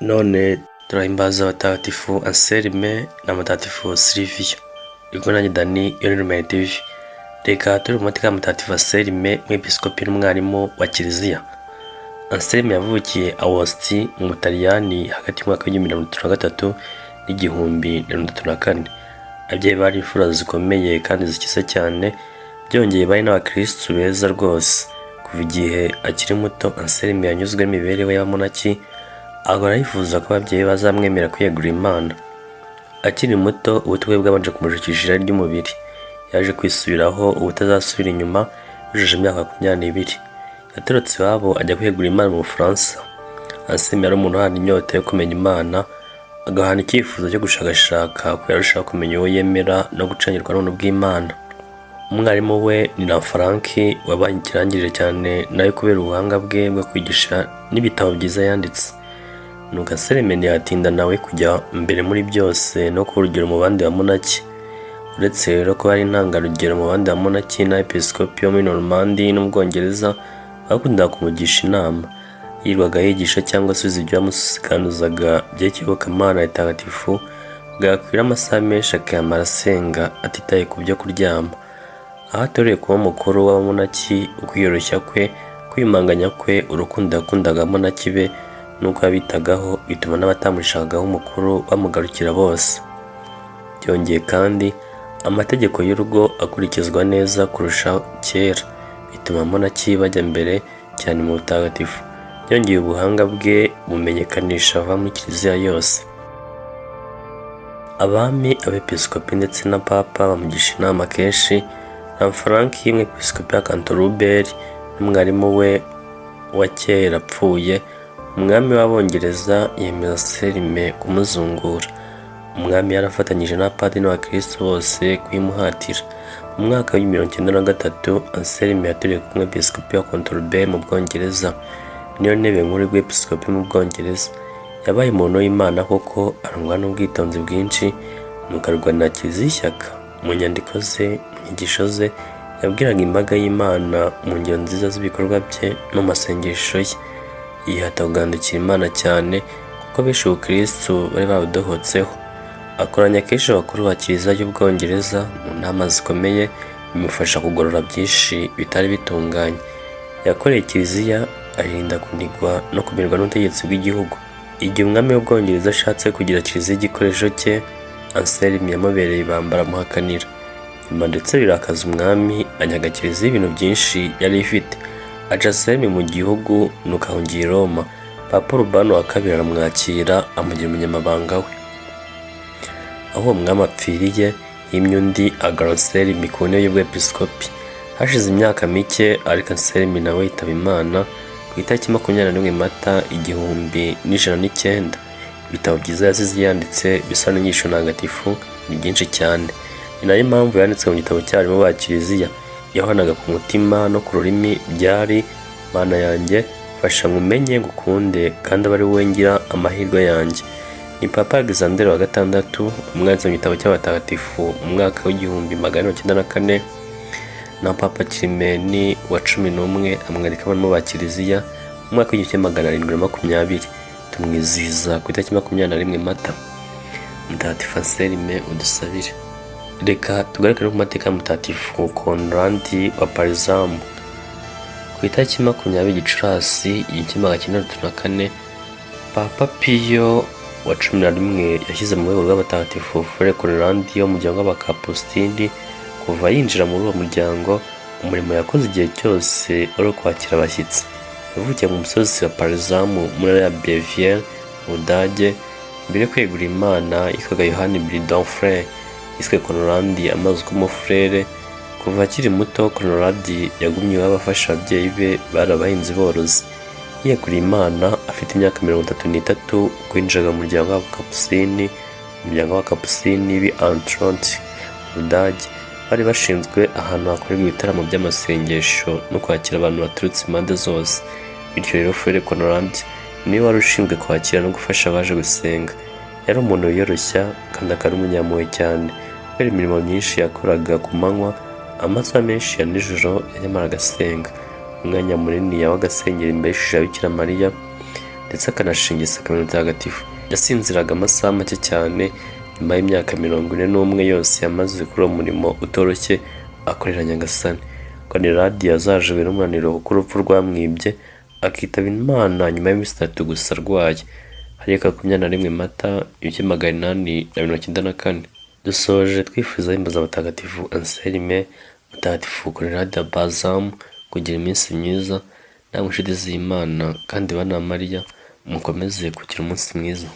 None turahimbaza abatagatifu Anselme na mutagatifu Silivia. Ubwo nanjye Dani Yoneri TV. Reka turi mu mateka ya mutagatifu Anselme, umwepiskopi n'umwarimu wa Kiliziya. Anselme yavukiye Aosti mu Butaliyani hagati y'umwaka w'1933 n'igihumbi na 1934. Ababyeyi bari imfura zikomeye kandi zikize cyane, byongeye bari n'abakristu beza rwose. Kuva igihe akiri muto, Anselme yanyuzwe n'imibereho y'abamonaki, agora yifuza ko ababyeyi bazamwemera kwiyegurira Imana. Akiri muto, ubutwe bwabanje kumujukisha irari ry'umubiri. Yaje kwisubiraho ubutazasubira inyuma, yujuje imyaka 22. Yatorotse iwabo ajya kwiyegurira Imana mu Bufaransa. Anselme yari umuntu uhana inyota yo kumenya Imana, agahana icyifuzo cyo gushakashaka ko yarushaho kumenya uwo yemera no gucengirwa n'ubuntu bw'Imana. Umwarimu we ni na Franki, wabaye ikirangirire cyane nawe kubera ubuhanga bwe bwo kwigisha n'ibitabo byiza yanditse. Nuko Anselme ntiyatinda nawe kujya mbere muri byose no kuba urugero mu bandi bamonaki. Uretse rero ko hari intangarugero mu bandi bamonaki n'abepiskopi bo muri Normandi no mu Bwongereza, bakundaga kumugisha inama. Yirwaga yigisha cyangwa asubiza ibyo yamusikanuzaga by'iyobokamana ritagatifu, bwakwira amasaha menshi akayamara asenga atitaye ku byo kuryama. Aho atoreye kuba mukuru w'abamonaki, ukwiyoroshya kwe, kwimanganya kwe, urukundo yakundaga abamonaki be nuko yabitagaho, bituma n'abatamushagaho umukuru bamugarukira bose. Byongeye kandi amategeko y'urugo akurikizwa neza kurusha kera, bituma abamonaki bajya mbere cyane mu butagatifu. Byongeye ubuhanga bwe bumenyekanisha ava muri Kiliziya yose. Abami, abepiskopi ndetse na papa bamugisha inama kenshi. Na Franki, umwepiskopi wa Canterbury n'umwarimu we wa kera apfuye, umwami w'Abongereza yemeza Anselme kumuzungura. Umwami yarafatanyije n'abapadiri n'abakristo bose kuyimuhatira. Mu mwaka wa 1993, Anselme yaturiye ku mwepiskopi wa Canterbury mu Bwongereza, niyo ntebe nkuru y'ubwepiskopi mu Bwongereza. Yabaye umuntu w'Imana koko, arangwa n'ubwitonzi bwinshi, nuko arwanira Kiliziya ishyaka. Mu nyandiko ze, mu nyigisho ze, yabwiraga imbaga y'Imana mu ngero nziza z'ibikorwa bye no mu masengesho ye. Yihata kugandukira Imana cyane kuko benshi ubukristu bari babudohotseho. Akoranya kenshi abakuru ba Kiliziya y'Ubwongereza mu nama zikomeye, bimufasha kugorora byinshi bitari bitunganye. Yakoreye Kiliziya, arinda kunigwa no kumirwa n'ubutegetsi bw'igihugu. Igihe umwami w'Ubwongereza ashatse kugira Kiliziya igikoresho cye, Anselme yamubereye ibamba aramuhakanira. Nyuma ndetse birakaza umwami, anyaga Kiliziya ibintu byinshi yari ifite. Aca Anselme mu gihugu, nuko ahungira i Roma. Papa Urubano wa kabiri aramwakira, amugira umunyamabanga we. Aho uwo mwami apfiriye, yimye undi agarura Anselme ku ntebe y'ubwepiskopi. Hashize imyaka mike, ariko Anselme nawe yitaba Imana ku itariki 21 Mata 1109. Ibitabo byiza yasize yanditse bisa n'inyigisho ntagatifu ni byinshi cyane. Ni nayo mpamvu yanditse mu gitabo cyarimo ba Kiliziya. Yahanaga ku mutima no ku rurimi byari: Mana yanjye, fasha ngumenye ngukunde kandi abe ari wowe ngira amahirwe yanjye. Ni Papa Alexander wa gatandatu umwanditsi mu gitabo cy'abatagatifu mu mwaka w'1994, na Papa Kirimeni wa 11 amwandika barimo ba Kiliziya mu mwaka w'1720. Tumwizihiza ku itariki 21 Mata. Mutagatifu Anselme, udusabire. Reka tugaruke ku mateka ya mutagatifu Konradi wa Parizamu. Ku itariki 20 Gicurasi 1934, Papa Piyo wa 11 yashyize mu rwego rw'abatagatifu Frere Konradi wo mu muryango w'abakapusitini. Kuva yinjira muri uwo muryango, umurimo yakoze igihe cyose wari kwakira abashyitsi. Yavukiye mu musozi wa Parizamu muri ya Baviera mu Budage. Mbere yo kwegura Imana yitwaga Yohani Bridonfrere, yiswe Konradi amaze kuba umufurere. Kuva akiri muto, Konradi yagumye iwabo afasha ababyeyi be bari abahinzi borozi. Yiyeguriye Imana afite imyaka 33, kwinjiraga mu muryango w'abakapusini. Umuryango w'abakapusini b'i Antronte mu Budage bari bashinzwe ahantu hakorerwa ibitaramo by'amasengesho no kwakira abantu baturutse impande zose. Bityo rero Frere Konradi niwe wari ushinzwe kwakira no gufasha abaje gusenga. Yari umuntu wiyoroshya kandi akaba umunyampuhwe cyane. Kubera imirimo myinshi yakoraga ku manywa, amasaha menshi ya nijoro yanyamaraga asenga. Umwanya munini yabaga asengera imbere y'ishusho ya Bikira Mariya. ndetse akanashinga isakamento ntagatifu. Yasinziraga amasaha make cyane nyuma y'imyaka 41 yose yamaze kuri uwo murimo utoroshye akorera Nyagasani. Koniradi yazajiwe n'umunaniro kuko urupfu rwamwibye akitaba Imana nyuma y'iminsi 3 gusa arwaye. Hari 21 Mata 1894. Dusoje twifuza imbaza abatagatifu Anselme, mutagatifu Koniradi Bazamu kugira iminsi myiza, namwe inshuti z'Imana kandi bana Mariya mukomeze kugira umunsi mwiza.